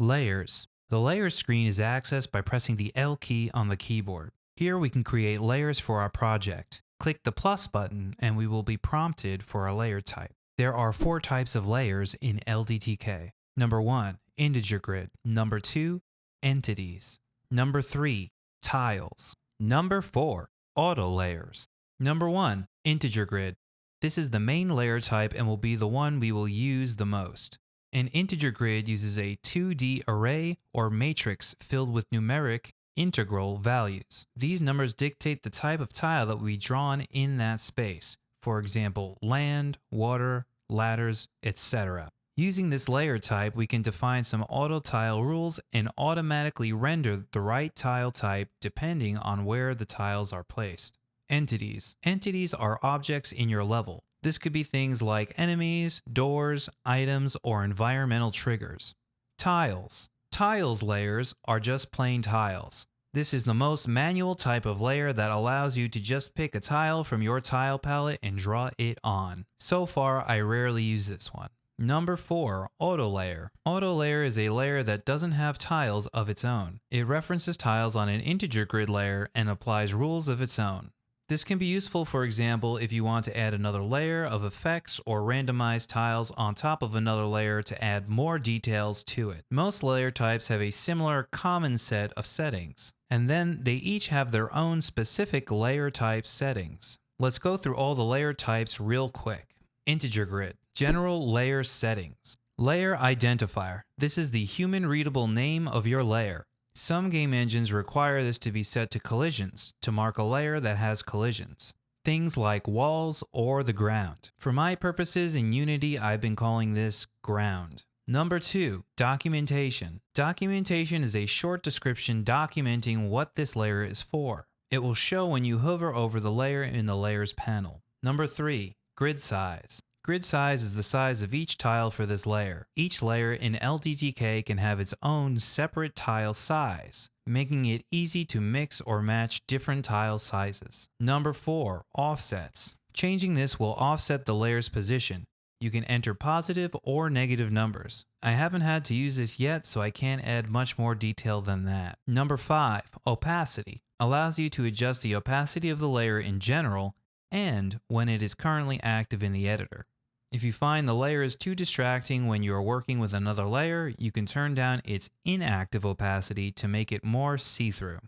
Layers. The Layers screen is accessed by pressing the L key on the keyboard. Here we can create layers for our project. Click the plus button and we will be prompted for a layer type. There are 4 types of layers in LDtk. Number 1, integer grid. Number 2, entities. Number 3, tiles. Number 4, auto layers. Number 1, integer grid. This is the main layer type and will be the one we will use the most. An integer grid uses a 2D array or matrix filled with numeric integral values. These numbers dictate the type of tile that will be drawn in that space. For example, land, water, ladders, etc. Using this layer type, we can define some auto tile rules and automatically render the right tile type depending on where the tiles are placed. Entities. Entities are objects in your level. This could be things like enemies, doors, items, or environmental triggers. Tiles. Tiles layers are just plain tiles. This is the most manual type of layer that allows you to just pick a tile from your tile palette and draw it on. So far, I rarely use this one. Number 4, auto layer. Auto layer is a layer that doesn't have tiles of its own. It references tiles on an integer grid layer and applies rules of its own. This can be useful, for example, if you want to add another layer of effects or randomize tiles on top of another layer to add more details to it. Most layer types have a similar common set of settings, and then they each have their own specific layer type settings. Let's go through all the layer types real quick. Integer grid. General layer settings. Layer identifier. This is the human readable name of your layer. Some game engines require this to be set to collisions to mark a layer that has collisions. Things like walls or the ground. For my purposes in Unity, I've been calling this ground. Number 2, documentation. Documentation is a short description documenting what this layer is for. It will show when you hover over the layer in the Layers panel. Number 3, grid size. Grid size is the size of each tile for this layer. Each layer in LDtk can have its own separate tile size, making it easy to mix or match different tile sizes. Number 4, offsets. Changing this will offset the layer's position. You can enter positive or negative numbers. I haven't had to use this yet, so I can't add much more detail than that. Number 5, opacity. Allows you to adjust the opacity of the layer in general and when it is currently active in the editor. If you find the layer is too distracting when you are working with another layer, you can turn down its inactive opacity to make it more see-through.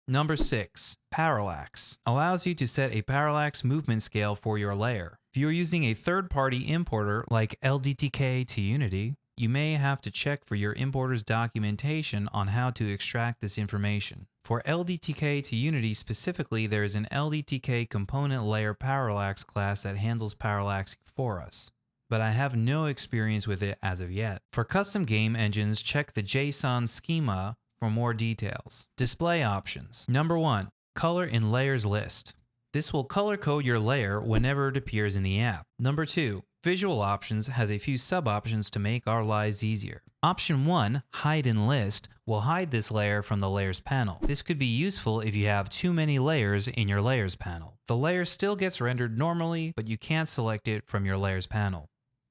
Number 6, parallax. Allows you to set a parallax movement scale for your layer. If you're using a third-party importer like LDtk to Unity, you may have to check for your importer's documentation on how to extract this information. For LDtk to Unity specifically, there is an LDtk component layer parallax class that handles parallaxing for us, but I have no experience with it as of yet. For custom game engines, check the JSON schema for more details. Display options. Number 1, color in layers list. This will color code your layer whenever it appears in the app. Number 2, visual options has a few sub-options to make our lives easier. Option 1, hide in list, will hide this layer from the layers panel. This could be useful if you have too many layers in your layers panel. The layer still gets rendered normally, but you can't select it from your layers panel.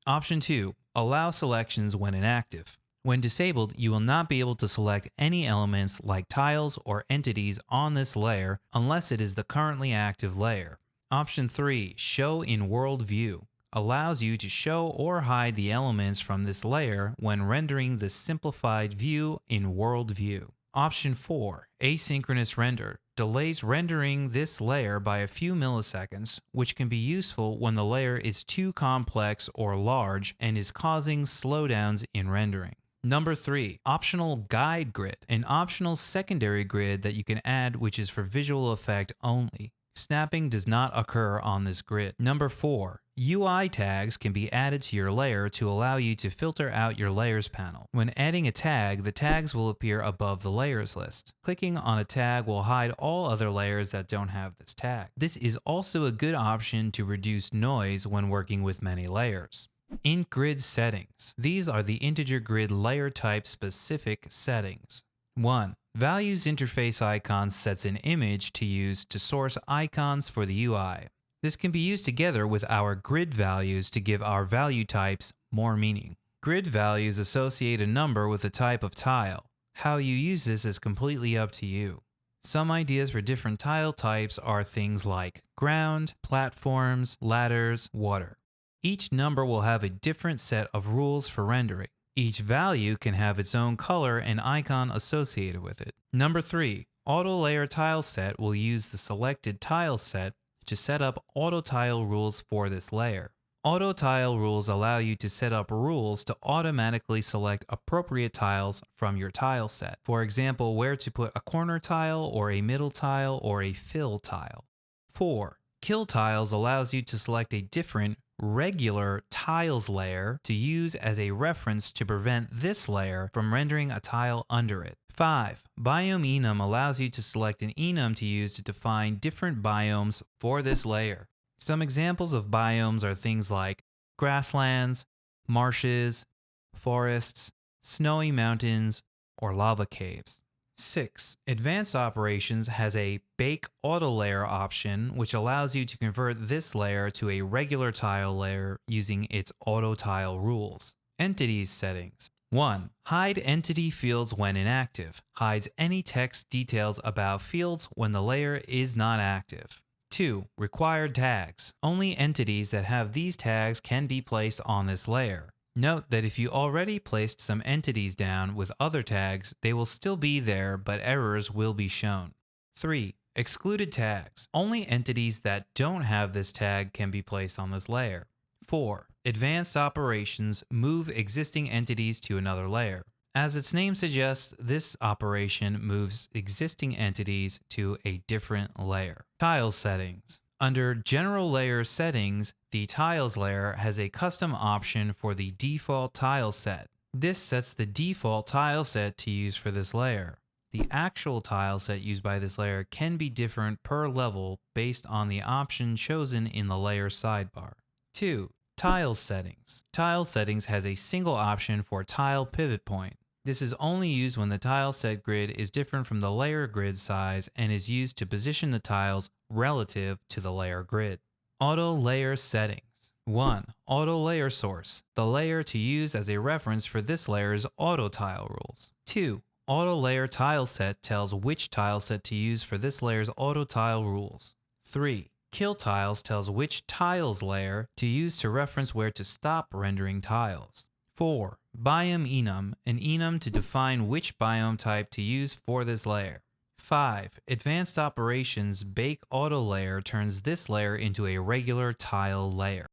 Option 2, allow selections when inactive. When disabled, you will not be able to select any elements like tiles or entities on this layer unless it is the currently active layer. Option 3, show in world view. Allows you to show or hide the elements from this layer when rendering the simplified view in world view. Option 4, asynchronous render, delays rendering this layer by a few milliseconds, which can be useful when the layer is too complex or large and is causing slowdowns in rendering. Number 3, optional guide grid, an optional secondary grid that you can add which is for visual effect only. Snapping does not occur on this grid. Number 4, UI tags can be added to your layer to allow you to filter out your layers panel. When adding a tag, the tags will appear above the layers list. Clicking on a tag will hide all other layers that don't have this tag. This is also a good option to reduce noise when working with many layers. Int grid settings. These are the integer grid layer type specific settings. 1. Values interface icons sets an image to use to source icons for the UI. This can be used together with our grid values to give our value types more meaning. Grid values associate a number with a type of tile. How you use this is completely up to you. Some ideas for different tile types are things like ground, platforms, ladders, water. Each number will have a different set of rules for rendering. Each value can have its own color and icon associated with it. Number 3, Auto Layer Tile Set will use the selected tile set to set up auto tile rules for this layer. Auto tile rules allow you to set up rules to automatically select appropriate tiles from your tile set. For example, where to put a corner tile or a middle tile or a fill tile. 4. Kill Tiles allows you to select a different regular tiles layer to use as a reference to prevent this layer from rendering a tile under it. 5. Biome Enum allows you to select an enum to use to define different biomes for this layer. Some examples of biomes are things like grasslands, marshes, forests, snowy mountains, or lava caves. 6. Advanced Operations has a Bake Auto Layer option, which allows you to convert this layer to a regular tile layer using its auto tile rules. Entities Settings. 1. Hide entity fields when inactive. Hides any text details about fields when the layer is not active. 2. Required tags. Only entities that have these tags can be placed on this layer. Note that if you already placed some entities down with other tags, they will still be there, but errors will be shown. 3. Excluded tags. Only entities that don't have this tag can be placed on this layer. 4. Advanced Operations move existing entities to another layer. As its name suggests, this operation moves existing entities to a different layer. Tile Settings. Under General Layer Settings, the Tiles layer has a custom option for the default tile set. This sets the default tile set to use for this layer. The actual tile set used by this layer can be different per level based on the option chosen in the layer sidebar. 2. Tile Settings. Tile Settings has a single option for Tile Pivot Point. This is only used when the tile set grid is different from the layer grid size and is used to position the tiles relative to the layer grid. Auto Layer Settings. 1. Auto Layer Source, the layer to use as a reference for this layer's auto tile rules. 2. Auto Layer Tile Set tells which tile set to use for this layer's auto tile rules. 3. Kill Tiles tells which tiles layer to use to reference where to stop rendering tiles. 4. Biome Enum, an enum to define which biome type to use for this layer. 5. Advanced Operations Bake Auto Layer turns this layer into a regular tile layer.